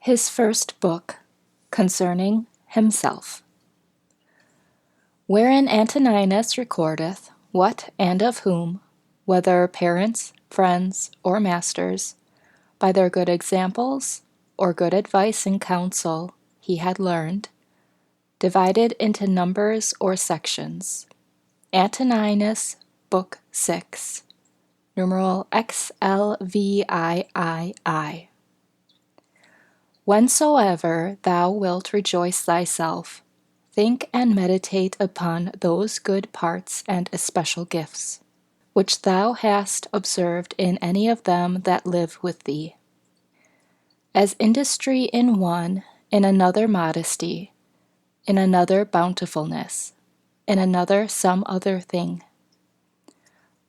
His first book, concerning himself. Wherein Antoninus recordeth what and of whom, whether parents, friends, or masters, by their good examples or good advice and counsel he had learned, divided into numbers or sections. Antoninus, Book 6, numeral XLVIII. Whensoever thou wilt rejoice thyself, think and meditate upon those good parts and especial gifts, which thou hast observed in any of them that live with thee. As industry in one, in another modesty, in another bountifulness, in another some other thing.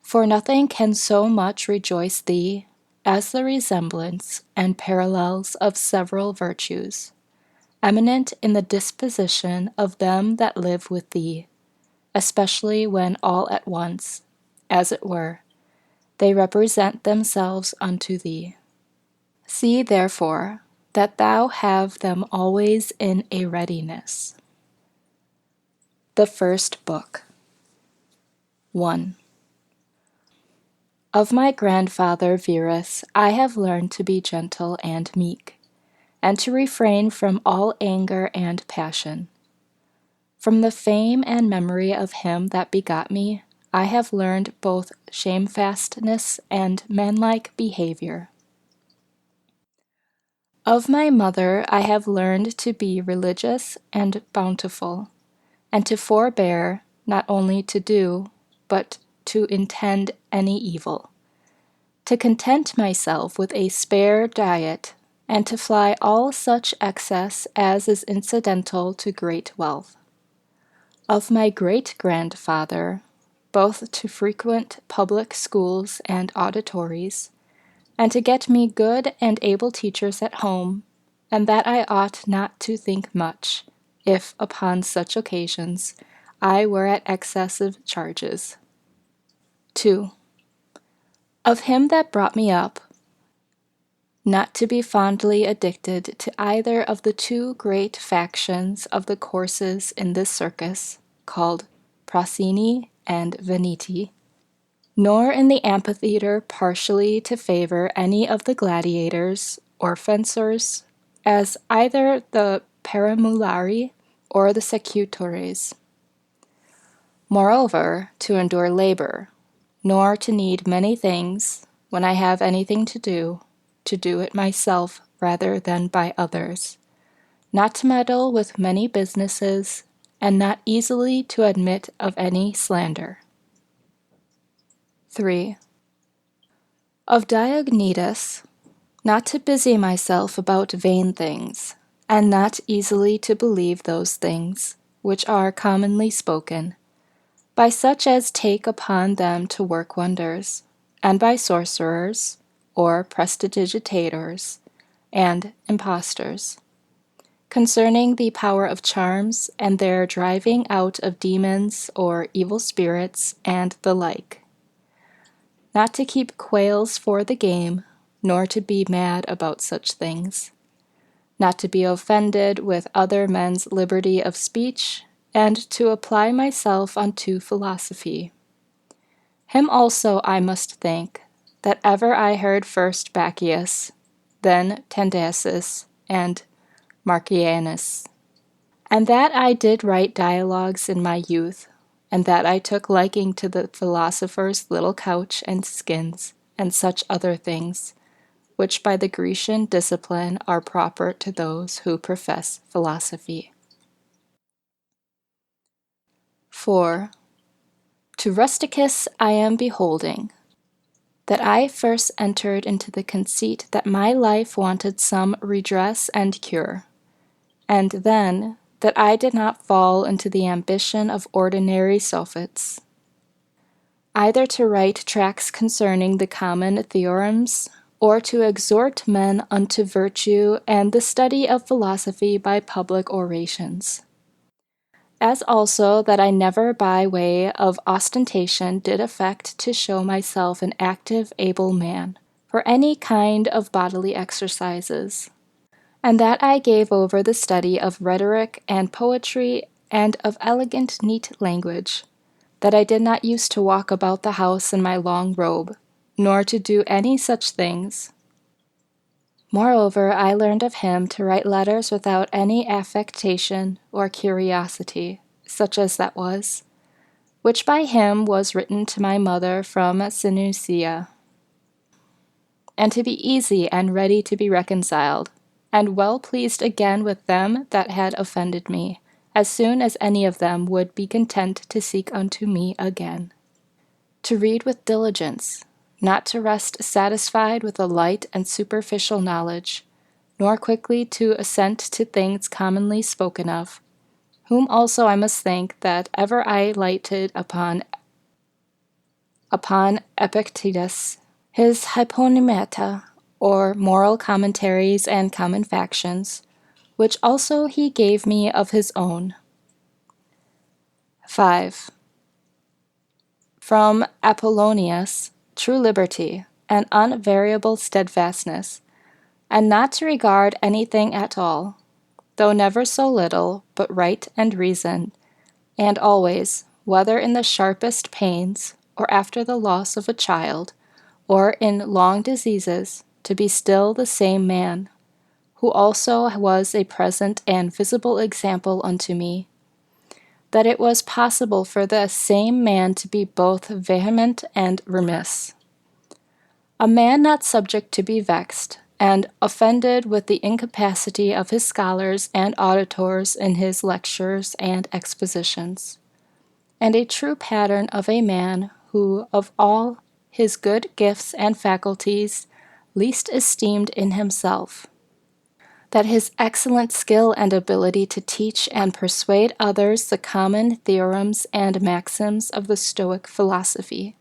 For nothing can so much rejoice thee as the resemblance and parallels of several virtues, eminent in the disposition of them that live with thee, especially when all at once, as it were, they represent themselves unto thee. See, therefore, that thou have them always in a readiness. The First Book. 1. Of my grandfather Verus I have learned to be gentle and meek, and to refrain from all anger and passion. From the fame and memory of him that begot me, I have learned both shamefastness and manlike behavior. Of my mother I have learned to be religious and bountiful, and to forbear not only to do, but to intend any evil, to content myself with a spare diet, and to fly all such excess as is incidental to great wealth. Of my great-grandfather, both to frequent public schools and auditories, and to get me good and able teachers at home, and that I ought not to think much, if upon such occasions I were at excessive charges. 2. Of him that brought me up, not to be fondly addicted to either of the two great factions of the courses in this circus, called Prosceni and Veneti, nor in the amphitheatre partially to favor any of the gladiators or fencers, as either the paramulari or the secutores. Moreover, to endure labor, nor to need many things, when I have anything to do it myself rather than by others, not to meddle with many businesses, and not easily to admit of any slander. 3. Of Diognetus, not to busy myself about vain things, and not easily to believe those things, which are commonly spoken, by such as take upon them to work wonders, and by sorcerers, or prestidigitators, and impostors, concerning the power of charms, and their driving out of demons or evil spirits, and the like. Not to keep quails for the game, nor to be mad about such things. Not to be offended with other men's liberty of speech, and to apply myself unto philosophy. Him also I must thank, that ever I heard first Bacchius, then Tandasis, and Marcianus, and that I did write dialogues in my youth, and that I took liking to the philosopher's little couch and skins, and such other things, which by the Grecian discipline are proper to those who profess philosophy. 4. To Rusticus I am beholding, that I first entered into the conceit that my life wanted some redress and cure, and then that I did not fall into the ambition of ordinary sophets, either to write tracts concerning the common theorems, or to exhort men unto virtue and the study of philosophy by public orations. As also that I never by way of ostentation did affect to show myself an active, able man, for any kind of bodily exercises, and that I gave over the study of rhetoric and poetry and of elegant, neat language, that I did not use to walk about the house in my long robe, nor to do any such things. Moreover, I learned of him to write letters without any affectation or curiosity, such as that was, which by him was written to my mother from Seleucia, and to be easy and ready to be reconciled, and well pleased again with them that had offended me, as soon as any of them would be content to seek unto me again. To read with diligence, not to rest satisfied with a light and superficial knowledge, nor quickly to assent to things commonly spoken of, whom also I must thank that ever I lighted upon Epictetus, his Hyponymeata, or moral commentaries and common factions, which also he gave me of his own. 5. From Apollonius, true liberty, and unvariable steadfastness, and not to regard anything at all, though never so little, but right and reason, and always, whether in the sharpest pains, or after the loss of a child, or in long diseases, to be still the same man, who also was a present and visible example unto me, that it was possible for the same man to be both vehement and remiss. A man not subject to be vexed and offended with the incapacity of his scholars and auditors in his lectures and expositions, and a true pattern of a man who, of all his good gifts and faculties, least esteemed in himself, that his excellent skill and ability to teach and persuade others the common theorems and maxims of the Stoic philosophy.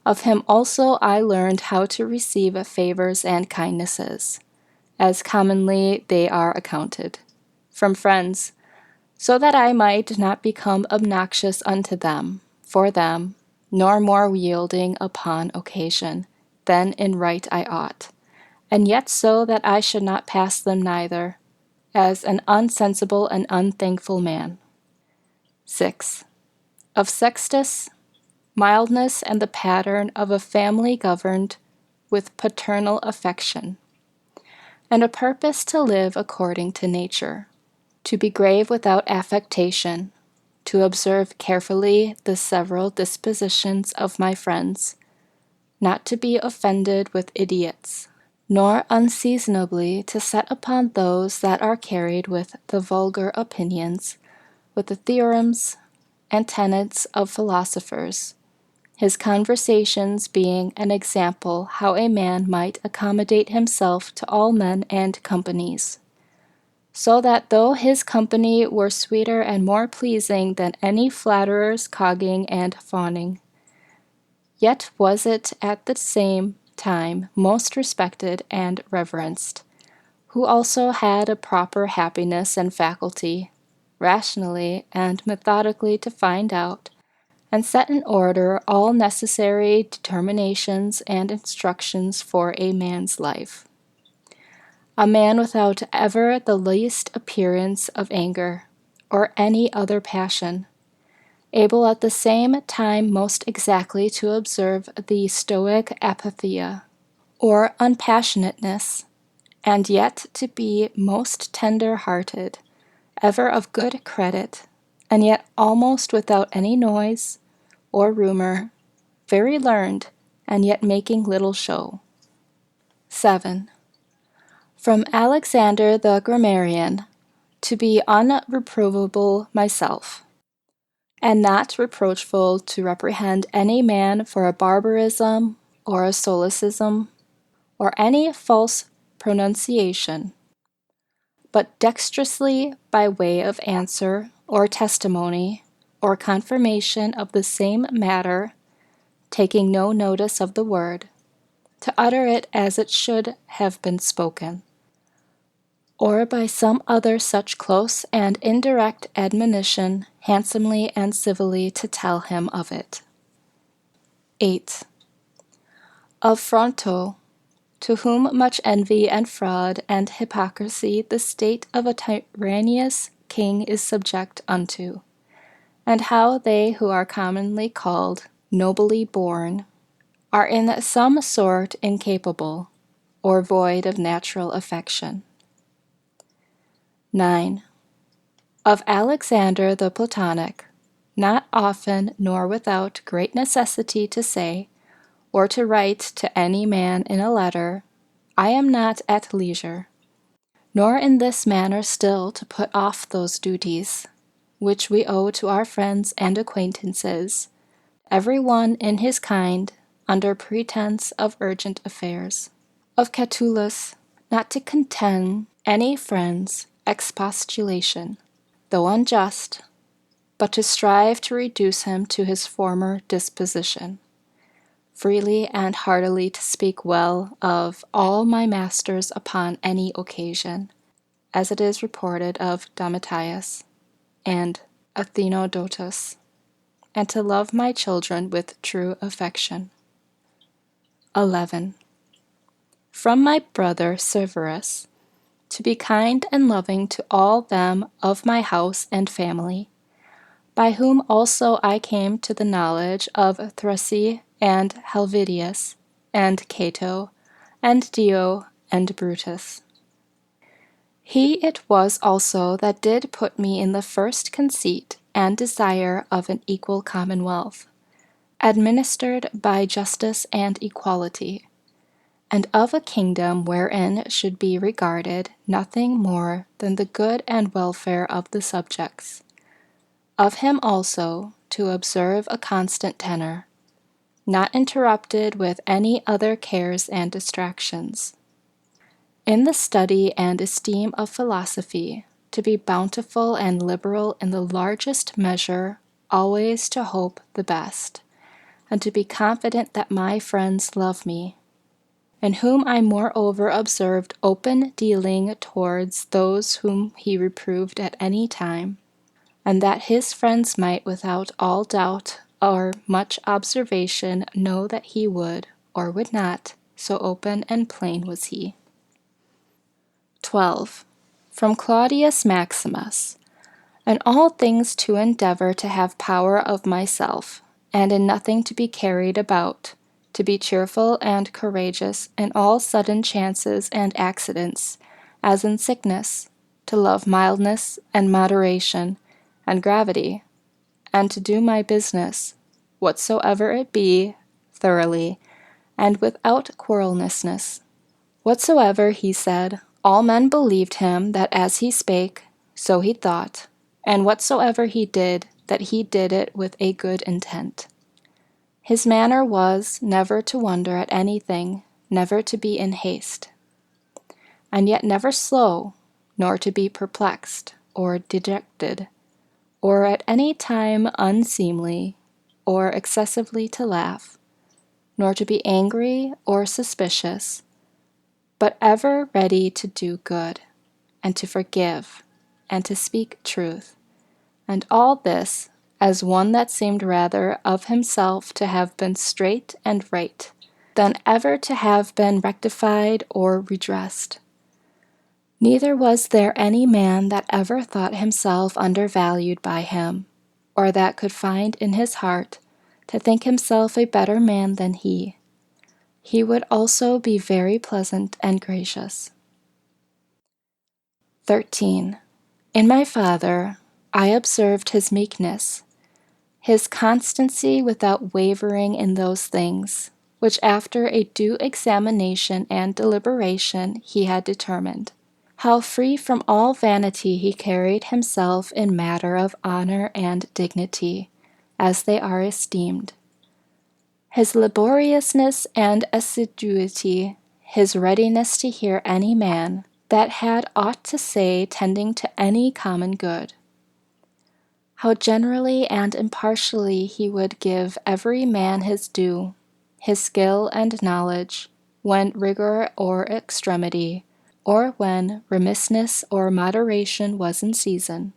Of him also I learned how to receive favors and kindnesses, as commonly they are accounted, from friends, so that I might not become obnoxious unto them, for them, nor more yielding upon occasion, than in right I ought, and yet so that I should not pass them neither, as an unsensible and unthankful man. 6. Of Sextus, mildness and the pattern of a family governed with paternal affection, and a purpose to live according to nature, to be grave without affectation, to observe carefully the several dispositions of my friends, not to be offended with idiots, nor unseasonably to set upon those that are carried with the vulgar opinions, with the theorems and tenets of philosophers, his conversations being an example how a man might accommodate himself to all men and companies, so that though his company were sweeter and more pleasing than any flatterer's cogging and fawning, yet was it at the same time most respected and reverenced, who also had a proper happiness and faculty, rationally and methodically to find out and set in order all necessary determinations and instructions for a man's life. A man without ever the least appearance of anger, or any other passion, able at the same time most exactly to observe the Stoic apatheia, or unpassionateness, and yet to be most tender-hearted, ever of good credit, and yet almost without any noise or rumor, very learned, and yet making little show. 7. From Alexander the grammarian, to be unreprovable myself, and not reproachful to reprehend any man for a barbarism or a solecism, or any false pronunciation, but dexterously by way of answer or testimony or confirmation of the same matter, taking no notice of the word, to utter it as it should have been spoken, or by some other such close and indirect admonition handsomely and civilly to tell him of it. 8. Of Fronto, to whom much envy and fraud and hypocrisy the state of a tyrannous king is subject unto, and how they who are commonly called nobly born are in some sort incapable or void of natural affection. 9. Of Alexander the Platonic, not often nor without great necessity to say, or to write to any man in a letter, I am not at leisure, nor in this manner still to put off those duties, which we owe to our friends and acquaintances, every one in his kind, under pretense of urgent affairs. Of Catullus, not to contemn any friend's expostulation, though unjust, but to strive to reduce him to his former disposition, freely and heartily to speak well of all my masters upon any occasion, as it is reported of Domitius and Athenodotus, and to love my children with true affection. 11. From my brother Severus, to be kind and loving to all them of my house and family, by whom also I came to the knowledge of Thrasea and Helvidius, and Cato, and Dio, and Brutus. He it was also that did put me in the first conceit and desire of an equal commonwealth, administered by justice and equality, and of a kingdom wherein should be regarded nothing more than the good and welfare of the subjects. Of him also to observe a constant tenor, not interrupted with any other cares and distractions. In the study and esteem of philosophy, to be bountiful and liberal in the largest measure, always to hope the best, and to be confident that my friends love me, in whom I moreover observed open dealing towards those whom he reproved at any time, and that his friends might without all doubt or much observation know that he would, or would not, so open and plain was he. 12. From Claudius Maximus, in all things to endeavor to have power of myself, and in nothing to be carried about, to be cheerful and courageous in all sudden chances and accidents, as in sickness, to love mildness and moderation, and gravity, and to do my business, whatsoever it be, thoroughly, and without quarrelsomeness. Whatsoever he said, all men believed him that as he spake, so he thought, and whatsoever he did, that he did it with a good intent. His manner was never to wonder at anything, never to be in haste, and yet never slow, nor to be perplexed, or dejected, or at any time unseemly, or excessively to laugh, nor to be angry or suspicious, but ever ready to do good, and to forgive, and to speak truth, and all this as one that seemed rather of himself to have been straight and right, than ever to have been rectified or redressed. Neither was there any man that ever thought himself undervalued by him, or that could find in his heart to think himself a better man than he. He would also be very pleasant and gracious. 13. In my father, I observed his meekness, his constancy without wavering in those things, which after a due examination and deliberation he had determined. How free from all vanity he carried himself in matter of honor and dignity, as they are esteemed. His laboriousness and assiduity, his readiness to hear any man that had aught to say tending to any common good. How generally and impartially he would give every man his due, his skill and knowledge, when rigor or extremity, or when remissness or moderation was in season.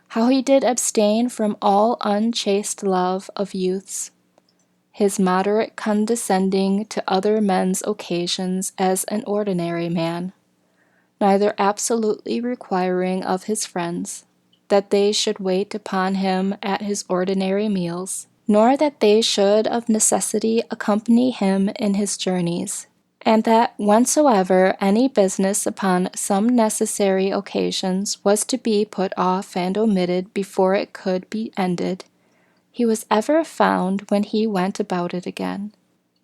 How he did abstain from all unchaste love of youths, his moderate condescending to other men's occasions as an ordinary man, neither absolutely requiring of his friends that they should wait upon him at his ordinary meals, nor that they should of necessity accompany him in his journeys, and that whensoever any business upon some necessary occasions was to be put off and omitted before it could be ended, he was ever found when he went about it again,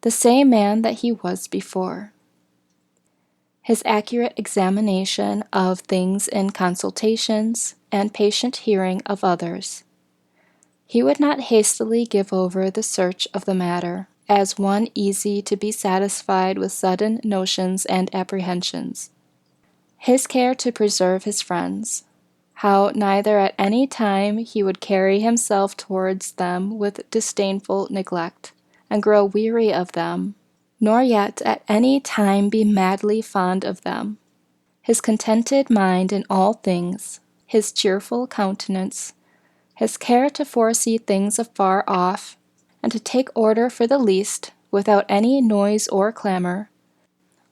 the same man that he was before. His accurate examination of things in consultations, and patient hearing of others. He would not hastily give over the search of the matter, as one easy to be satisfied with sudden notions and apprehensions. His care to preserve his friends, how neither at any time he would carry himself towards them with disdainful neglect, and grow weary of them, nor yet at any time be madly fond of them. His contented mind in all things, his cheerful countenance, his care to foresee things afar off, and to take order for the least, without any noise or clamor.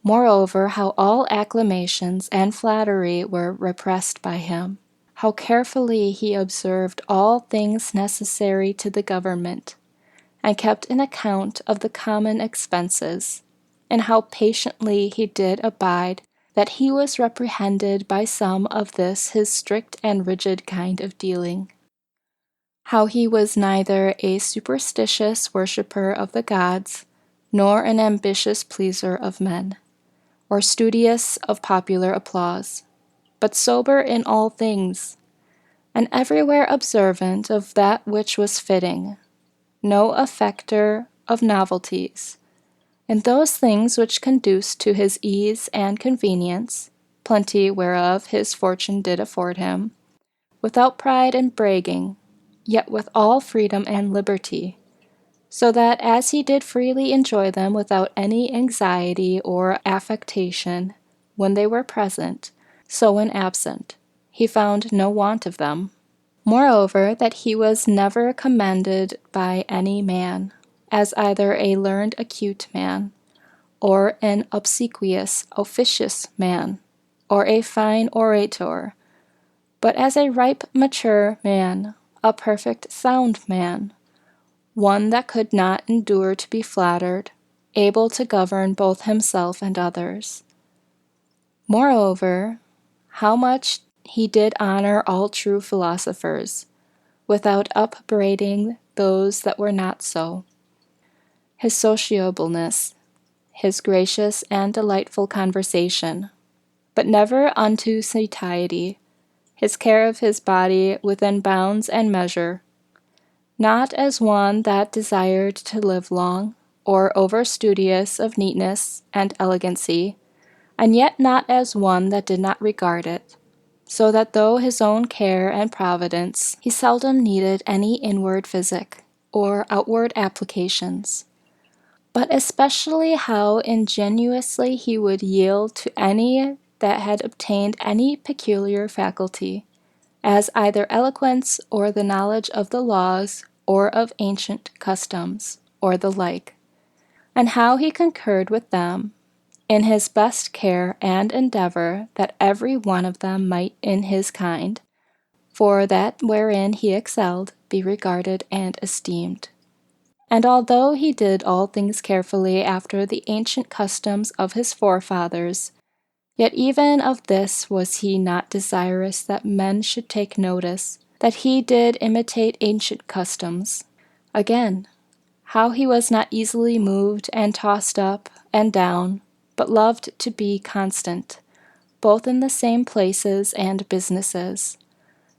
Moreover, how all acclamations and flattery were repressed by him. How carefully he observed all things necessary to the government, and kept an account of the common expenses, and how patiently he did abide that he was reprehended by some of this his strict and rigid kind of dealing. How he was neither a superstitious worshipper of the gods, nor an ambitious pleaser of men, or studious of popular applause, but sober in all things, and everywhere observant of that which was fitting, no affecter of novelties, in those things which conduced to his ease and convenience, plenty whereof his fortune did afford him, without pride and bragging, yet with all freedom and liberty, so that as he did freely enjoy them without any anxiety or affectation when they were present, so when absent, he found no want of them. Moreover, that he was never commended by any man, as either a learned acute man, or an obsequious officious man, or a fine orator, but as a ripe mature man, a perfect sound man, one that could not endure to be flattered, able to govern both himself and others. Moreover, how much he did honor all true philosophers, without upbraiding those that were not so. His sociableness, his gracious and delightful conversation, but never unto satiety, his care of his body within bounds and measure, not as one that desired to live long, or over-studious of neatness and elegancy, and yet not as one that did not regard it, so that though his own care and providence, he seldom needed any inward physic, or outward applications, but especially how ingenuously he would yield to any that had obtained any peculiar faculty, as either eloquence, or the knowledge of the laws, or of ancient customs, or the like, and how he concurred with them in his best care and endeavor that every one of them might in his kind, for that wherein he excelled, be regarded and esteemed. And although he did all things carefully after the ancient customs of his forefathers, yet even of this was he not desirous that men should take notice, that he did imitate ancient customs. Again, how he was not easily moved and tossed up and down, but loved to be constant, both in the same places and businesses,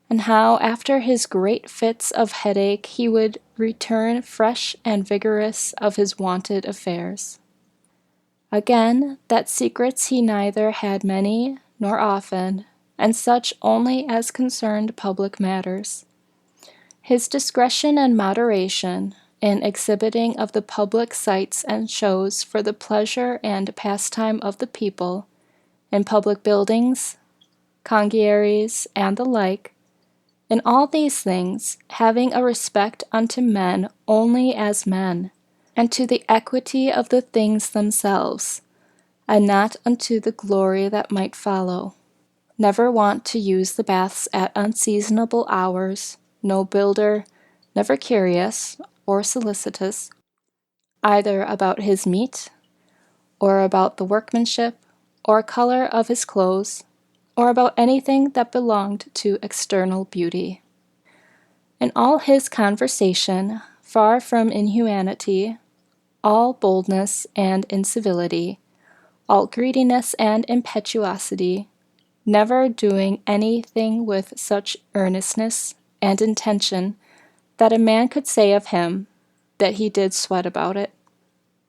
and how after his great fits of headache he would return fresh and vigorous of his wonted affairs. Again, that secrets he neither had many nor often, and such only as concerned public matters. His discretion and moderation in exhibiting of the public sights and shows for the pleasure and pastime of the people, in public buildings, congeries, and the like, in all these things, having a respect unto men only as men, and to the equity of the things themselves, and not unto the glory that might follow. Never wont to use the baths at unseasonable hours, no builder, never curious or solicitous, either about his meat, or about the workmanship, or color of his clothes, or about anything that belonged to external beauty. In all his conversation, far from inhumanity, all boldness and incivility, all greediness and impetuosity, never doing anything with such earnestness and intention that a man could say of him that he did sweat about it,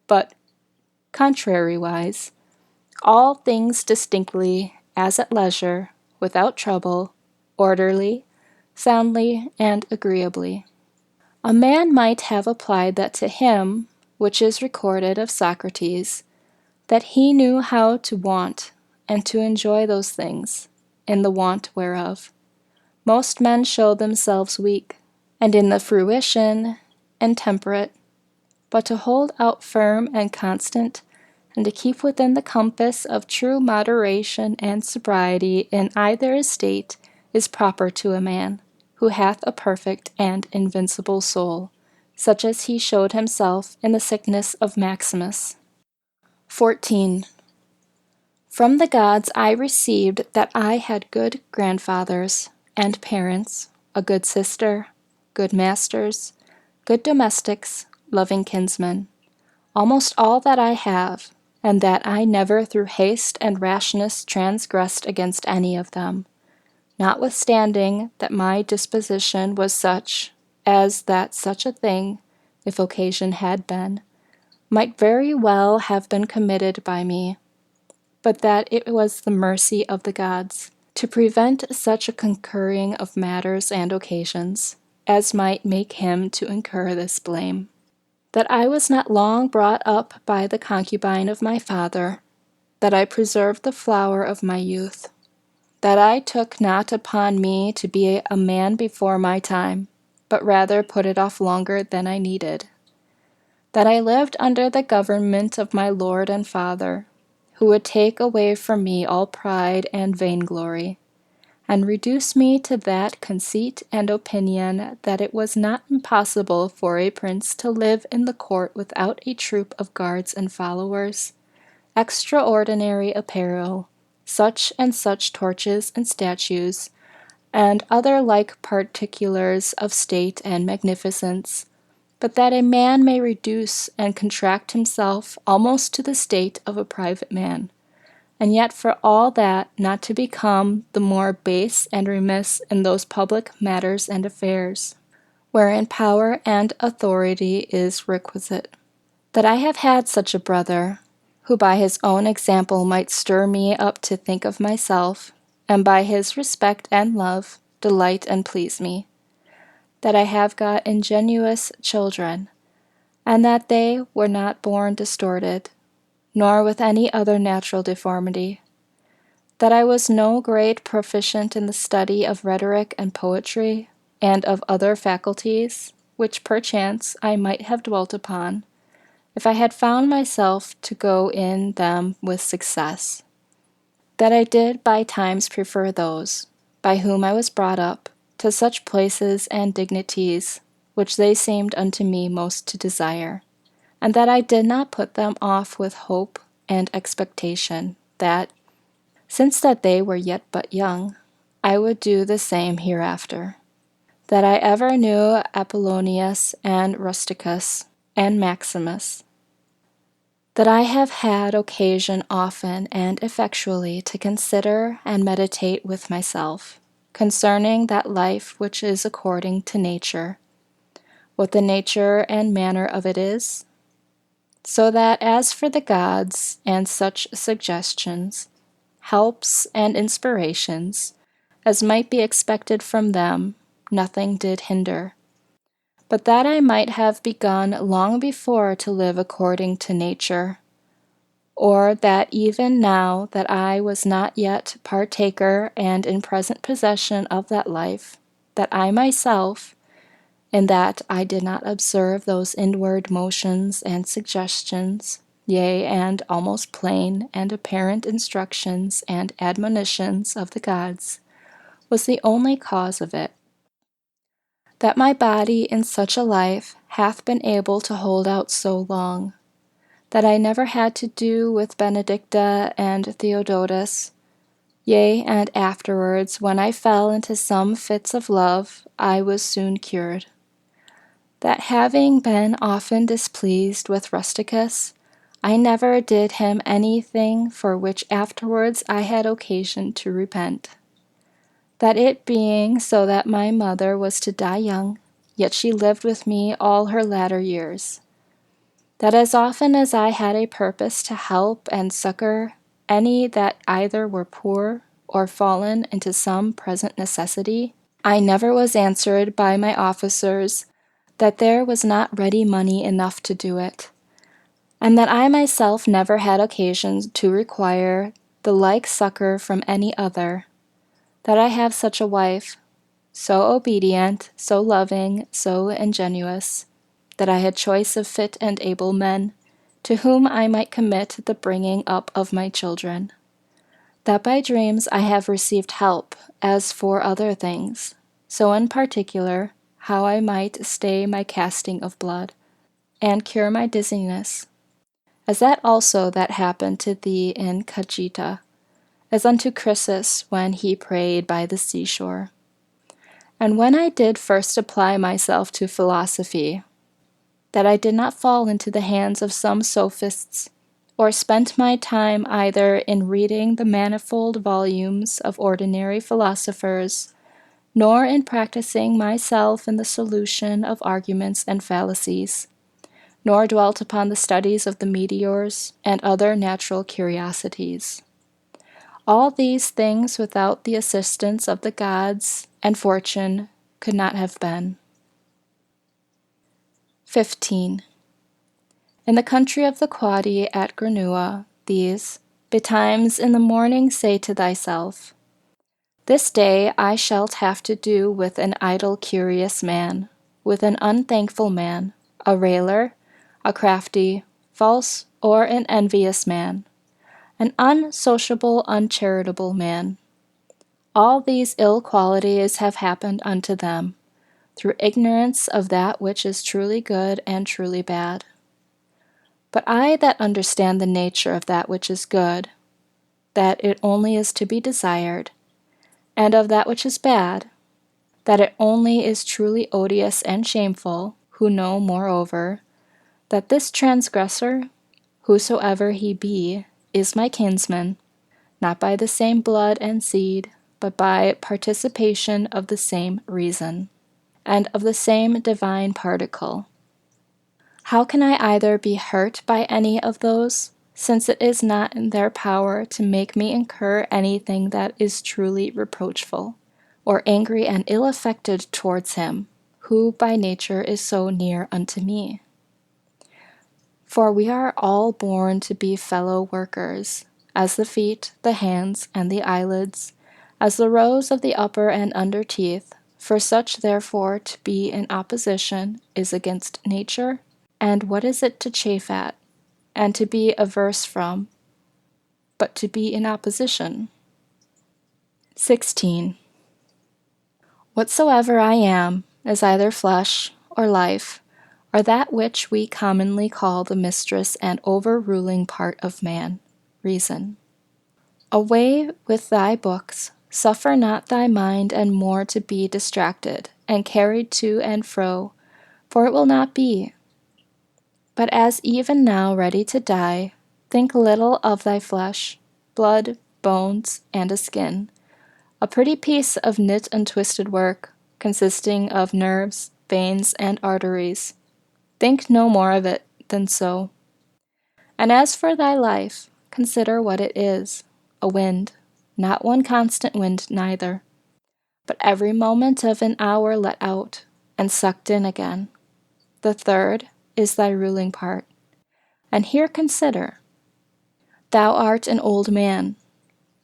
but, contrariwise, all things distinctly, as at leisure, without trouble, orderly, soundly, and agreeably. A man might have applied that to him, which is recorded of Socrates, that he knew how to want and to enjoy those things, in the want whereof most men show themselves weak, and in the fruition intemperate, but to hold out firm and constant, and to keep within the compass of true moderation and sobriety in either estate is proper to a man, who hath a perfect and invincible soul, such as he showed himself in the sickness of Maximus. 14. From the gods I received that I had good grandfathers and parents, a good sister, good masters, good domestics, loving kinsmen, almost all that I have, and that I never through haste and rashness transgressed against any of them, notwithstanding that my disposition was such as that such a thing, if occasion had been, might very well have been committed by me, but that it was the mercy of the gods to prevent such a concurring of matters and occasions as might make him to incur this blame. That I was not long brought up by the concubine of my father, that I preserved the flower of my youth, that I took not upon me to be a man before my time, but rather put it off longer than I needed, that I lived under the government of my Lord and Father, who would take away from me all pride and vainglory, and reduce me to that conceit and opinion that it was not impossible for a prince to live in the court without a troop of guards and followers, extraordinary apparel, such and such torches and statues, and other like particulars of state and magnificence, but that a man may reduce and contract himself almost to the state of a private man, and yet for all that not to become the more base and remiss in those public matters and affairs, wherein power and authority is requisite. That I have had such a brother, who by his own example might stir me up to think of myself, and by his respect and love delight and please me. That I have got ingenuous children, and that they were not born distorted, nor with any other natural deformity. That I was no great proficient in the study of rhetoric and poetry, and of other faculties, which perchance I might have dwelt upon, if I had found myself to go in them with success. That I did by times prefer those, by whom I was brought up, to such places and dignities, which they seemed unto me most to desire, and that I did not put them off with hope and expectation, that, since that they were yet but young, I would do the same hereafter. That I ever knew Apollonius and Rusticus and Maximus. That I have had occasion often and effectually to consider and meditate with myself concerning that life which is according to nature, what the nature and manner of it is, so that as for the gods and such suggestions, helps and inspirations, as might be expected from them, nothing did hinder, but that I might have begun long before to live according to nature, or that even now that I was not yet partaker and in present possession of that life, that I myself, in that I did not observe those inward motions and suggestions, yea, and almost plain and apparent instructions and admonitions of the gods, was the only cause of it. That my body in such a life hath been able to hold out so long, that I never had to do with Benedicta and Theodotus, yea, and afterwards, when I fell into some fits of love, I was soon cured. That having been often displeased with Rusticus, I never did him anything for which afterwards I had occasion to repent. That it being so that my mother was to die young, yet she lived with me all her latter years. That as often as I had a purpose to help and succor any that either were poor or fallen into some present necessity, I never was answered by my officers that there was not ready money enough to do it, and that I myself never had occasion to require the like succor from any other, that I have such a wife, so obedient, so loving, so ingenuous, that I had choice of fit and able men, to whom I might commit the bringing up of my children, that by dreams I have received help, as for other things, so in particular, how I might stay my casting of blood, and cure my dizziness, as that also that happened to thee in Cajita, as unto Chrysis when he prayed by the seashore. And when I did first apply myself to philosophy, that I did not fall into the hands of some sophists, or spent my time either in reading the manifold volumes of ordinary philosophers, nor in practicing myself in the solution of arguments and fallacies, nor dwelt upon the studies of the meteors and other natural curiosities. All these things without the assistance of the gods and fortune could not have been. 15. In the country of the Quadi at Granua, these, betimes in the morning say to thyself, this day I shalt have to do with an idle curious man, with an unthankful man, a railer, a crafty, false, or an envious man, an unsociable, uncharitable man. All these ill qualities have happened unto them, through ignorance of that which is truly good and truly bad. But I that understand the nature of that which is good, that it only is to be desired, and of that which is bad, that it only is truly odious and shameful, who know, moreover, that this transgressor, whosoever he be, is my kinsman, not by the same blood and seed, but by participation of the same reason, and of the same divine particle. How can I either be hurt by any of those, since it is not in their power to make me incur anything that is truly reproachful, or angry and ill-affected towards him, who by nature is so near unto me? For we are all born to be fellow workers, as the feet, the hands, and the eyelids, as the rows of the upper and under teeth. For such therefore to be in opposition is against nature, and what is it to chafe at, and to be averse from, but to be in opposition? 16. Whatsoever I am is either flesh or life, or that which we commonly call the mistress and overruling part of man, reason. Away with thy books, suffer not thy mind and more to be distracted, and carried to and fro, for it will not be. But as even now ready to die, think little of thy flesh, blood, bones, and a skin, a pretty piece of knit and twisted work, consisting of nerves, veins, and arteries. Think no more of it than so. And as for thy life, consider what it is, a wind, not one constant wind neither, but every moment of an hour let out, and sucked in again. The third is thy ruling part. And here consider, thou art an old man.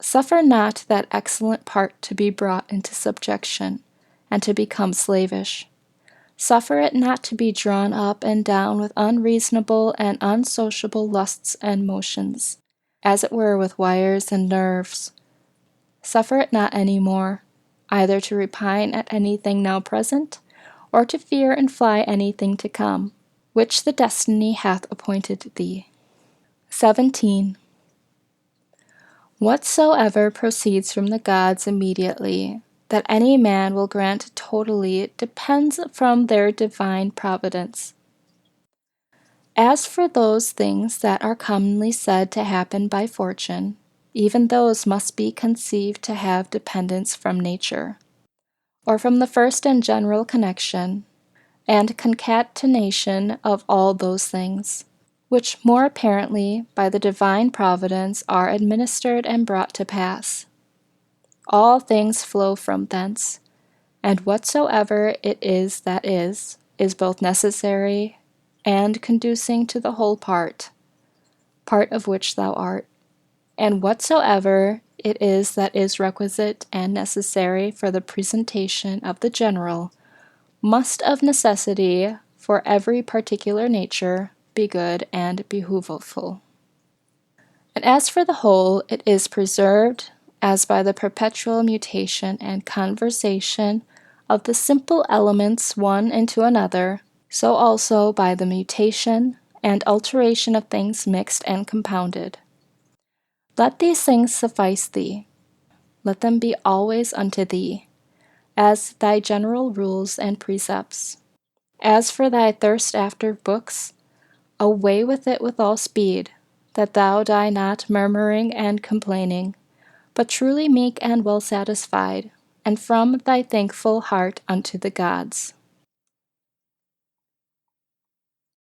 Suffer not that excellent part to be brought into subjection, and to become slavish. Suffer it not to be drawn up and down with unreasonable and unsociable lusts and motions, as it were with wires and nerves. Suffer it not any more, either to repine at anything now present, or to fear and fly anything to come, which the destiny hath appointed thee. 17. Whatsoever proceeds from the gods immediately, that any man will grant totally, depends from their divine providence. As for those things that are commonly said to happen by fortune, even those must be conceived to have dependence from nature, or from the first and general connection and concatenation of all those things, which more apparently by the divine providence are administered and brought to pass. All things flow from thence, and whatsoever it is that is both necessary and conducing to the whole part of which thou art, and whatsoever it is that is requisite and necessary for the presentation of the general, must of necessity for every particular nature be good and behooveful. And as for the whole, it is preserved as by the perpetual mutation and conversation of the simple elements one into another, so also by the mutation and alteration of things mixed and compounded. Let these things suffice thee. Let them be always unto thee, as thy general rules and precepts. As for thy thirst after books, away with it with all speed, that thou die not murmuring and complaining, but truly meek and well satisfied, and from thy thankful heart unto the gods.